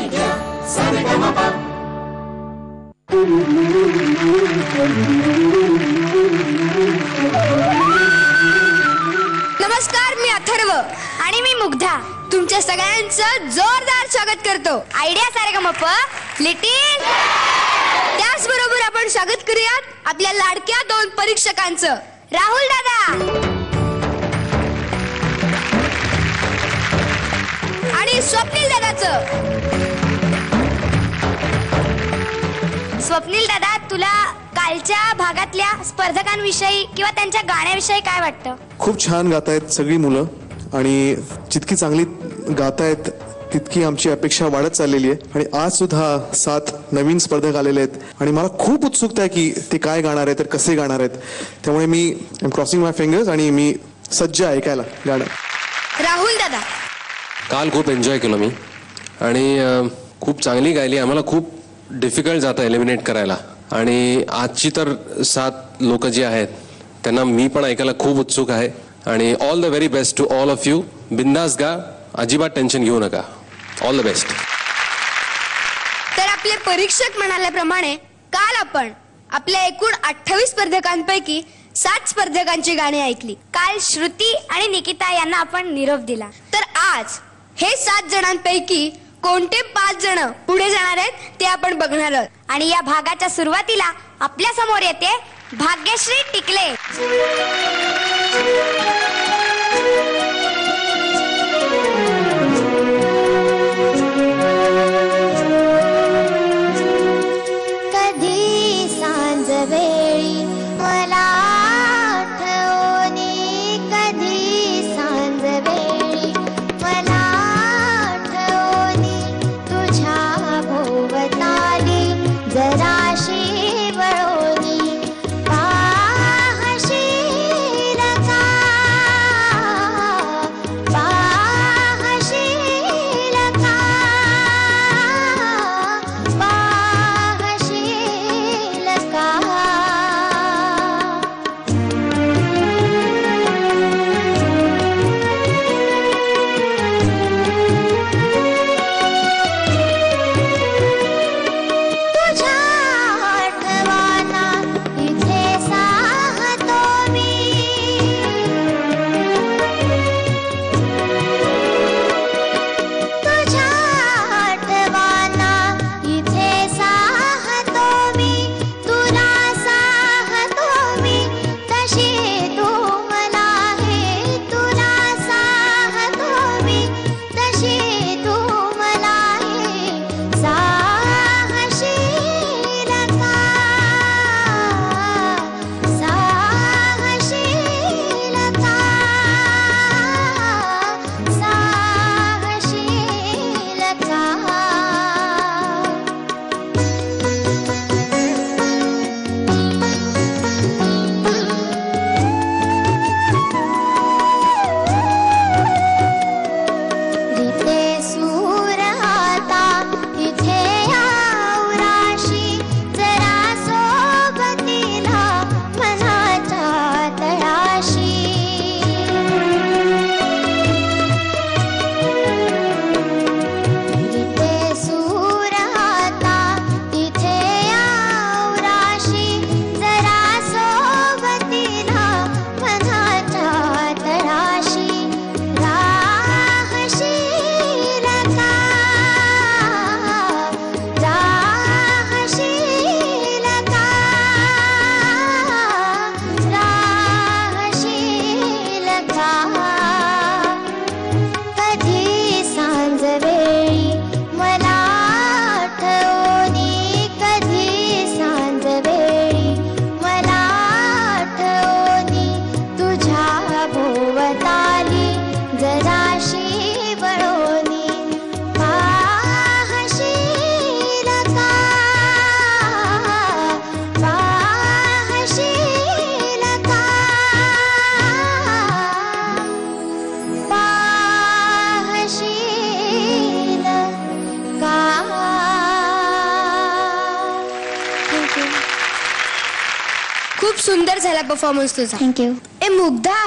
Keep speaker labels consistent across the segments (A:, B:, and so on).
A: नमस्कार, मी अथर्व आणि मी मुग्धा तुमच्या सगळ्यांचं जोरदार स्वागत करतो आयडिया सारेगमप लिटिल. त्याचबरोबर आपण स्वागत करूयात आपल्या लाडक्या 2 परीक्षकांचं, राहुल दादा आणि स्वप्नील दादाचं. स्वप्नील दादा, तुला कालच्या भागातल्या स्पर्धकांविषयी किंवा त्यांच्या गाण्याविषयी काय वाटतं?
B: खूप छान गातायत सगळी मुलं आणि जितकी चांगली गातायत तितकी आमची अपेक्षा वाढत चाललेली आहे. आणि आज सुद्धा 7 नवीन स्पर्धक आलेले आहेत आणि मला खूप उत्सुकता आहे की ते काय गाणार आहेत, तर कसे गाणार आहेत. त्यामुळे मी I am crossing my fingers आणि मी सज्ज आहे ऐकायला गाणं.
A: राहुल दादा,
C: काल खूप एन्जॉय केलं मी आणि खूप चांगली गायली. आम्हाला खूप डिफिकल्ट जातं एलिमिनेट करायला आणि आजची तर 7 लोक जी आहेत त्यांना मी पण ऐकायला खूप उत्सुक आहे. आणि all the very best to all of you. बिंदास गा, अजिबात टेन्शन घेऊ नका. All the best.
A: तर आपले परीक्षक म्हणाल्याप्रमाणे काल आपण आपल्या एकूण 28 स्पर्धकांपैकी 7 स्पर्धकांची गाणी ऐकली. काल श्रुती आणि निकिता यांना आपण निरोप दिला. तर आज हे 7 जणांपैकी कोणते 5 जण पुढे जाणार आहेत ते आपण बघणार आहोत. आणि या भागाच्या सुरुवातीला आपल्या समोर येते भाग्यश्री टिकले.
D: कधी सांज वेळी मला आठवणी, कधी सांज वेळी मला आठवणी, तुझ्या भोवताली जराशी वळोनी पाहशील का, पाहशील का, पाहशील का. तुझ्या आठवणा इथे साहतो मी, तुझ्या आठवणा इथे साहतो मी, तुला साहतो मी तशी तू मला हे, तुला साहतो मी तशी तू मला हे. साहशील का, साहशील का, साहशील का. रीते सूर आता इथे आवराशी, जरा सोबतीला मनाच्या तळाशी. रीते सूर आता इथे आवराशी, जरा सोबतीला मनाच्या तळाशी. राहशील का, राहशील का, राहशील का. कधी सांज वेळी मला आठवणी, कधी सांज वेळी मला आठवणी, तुझ्या भोवताली जराशी वळोनी पाहशील का, पाहशील का, पाहशील का.
A: खूप सुंदर झाला परफॉर्मन्स तुझा.
D: थँक्यू.
A: ए मुग्धा,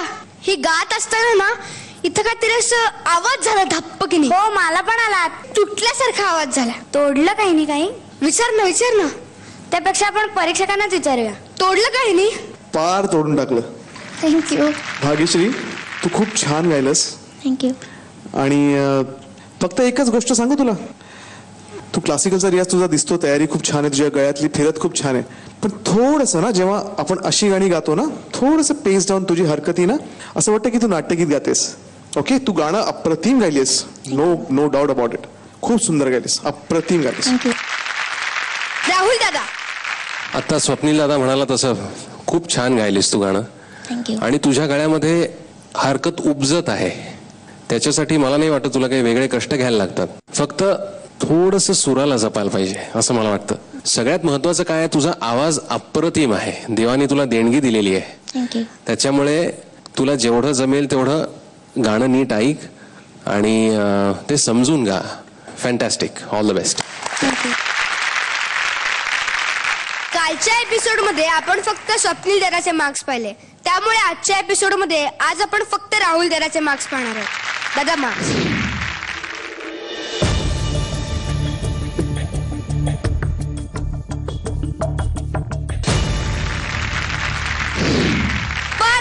A: ही गात असताना ना इथं काहीतरी असं आवाज झाला धप्पकीने. हो मला पण आला. तुटल्यासारखा आवाज झाला. तोडलं काही नाही काही? विचार ना. त्यापेक्षा आपण परीक्षकांनाच विचारूया. तोडलं काही नाही?
B: पार तोडून टाकलं.
A: थँक्यू.
B: भाग्यश्री, तू खूप छान गायलंस.
A: थँक्यू.
B: आणि फक्त एकच गोष्ट सांगू तुला, तू क्लासिकलचा रियाज तुझा दिसतो, तयारी खूप छान आहे, तुझ्या गळ्यातली फिरत खूप छान आहे, पण थोडंसं ना जेव्हा आपण अशी गाणी गातो ना, थोडंसं पेस डाऊन, तुझी हरकती ना असं वाटतं की तू नाट्यगीत गातेस. ओके, तू गाणं अप्रतिम गायलीस, नो डाऊट अबाउट इट. खूप सुंदर गायलीस, अप्रतिम गायलीस.
A: राहुल दादा,
C: आता स्वप्नील दादा म्हणाला तसं खूप छान गायलीस तू गाणं.
A: थँक्यू.
C: आणि तुझ्या गळ्यामध्ये हरकत उपजत आहे. त्याच्यासाठी मला नाही वाटत तुला काही वेगळे कष्ट घ्यायला लागतात. फक्त थोडंसं सुराला जपायला पाहिजे असं मला वाटतं. सगळ्यात महत्वाचं काय आहे, तुझा आवाज अप्रतिम आहे. देवाने तुला देणगी दिलेली आहे.
A: थँक्यू.
C: त्याच्यामुळे तुला जेवढं जमेल तेवढं गाणं नीट ऐक आणि ते समजून गा. फॅन्टॅस्टिक. All the best.
A: कालच्या एपिसोडमध्ये आपण फक्त स्वप्नील दादाचे मार्क्स पाहिले, त्यामुळे आजच्या एपिसोडमध्ये आज आपण फक्त राहुल दादाचे मार्क्स पाहणार आहोत. दादा मार्क्स.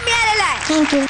A: मिळालेला आहे.
D: थँक्यू.